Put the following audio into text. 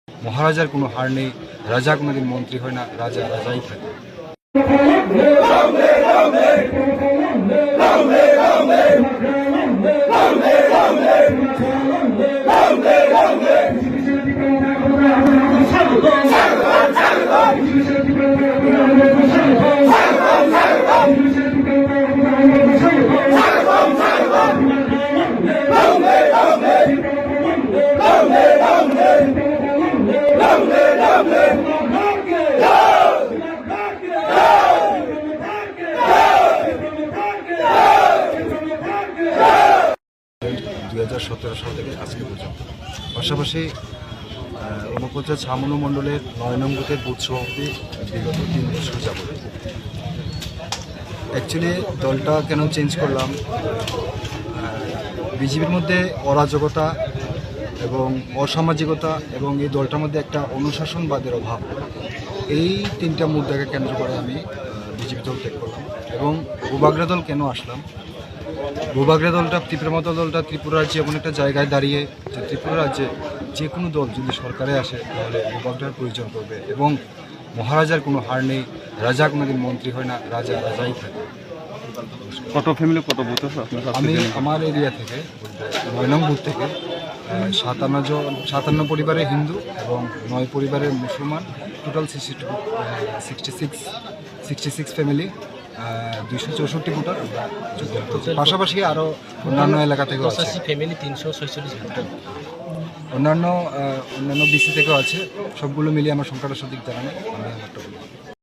মহারাজার কোনো হার নেই, রাজা কোনোদিন মন্ত্রী হয় না, রাজা রাজাই থাকে। সাল থেকে আজকে পর্যন্ত পাশাপাশি উপপ্রচার ছামনু মণ্ডলের ৯ নং বুথের বুথ সভাপতি বিগত ৩ বছর যাবত। অ্যাকচুয়ালি দলটা কেন চেঞ্জ করলাম, বিজেপির মধ্যে অরাজকতা এবং অসামাজিকতা এবং এই দলটার মধ্যে একটা অনুশাসনবাদের অভাব, এই 3টা মুদ্রাকে কেন্দ্র করে আমি বিজেপি দল ত্যাগ করলাম। এবং ভূভাগরা দল কেন আসলাম, ভূভাগরা দলটা ত্রিপুরা মতো দলটা ত্রিপুরা রাজ্যে এমন একটা জায়গায় দাঁড়িয়ে যে ত্রিপুরা রাজ্যে যে কোনো দল যদি সরকারে আসে তাহলে ভূভাগরার প্রয়োজন করবে এবং মহারাজার কোনো হার নেই, রাজা কোনোদিন মন্ত্রী হয় না, রাজা রাজাই থাকে। কত ফ্যামিলি কত বুথ আছে আপনার? আমি আমার এরিয়া থেকে ৯ নং বুথ থেকে 57 পরিবারের হিন্দু এবং 9 পরিবারের মুসলমান, টোটাল 66 ফ্যামিলি, 264 ভোটার। পাশাপাশি আরও অন্যান্য এলাকা থেকেও আছে, ফ্যামিলি 346 অন্যান্য বিসি থেকেও আছে। সবগুলো মিলিয়ে আমার সংখ্যাটা সঠিক জানা নেই, আমি আমারটা বলি।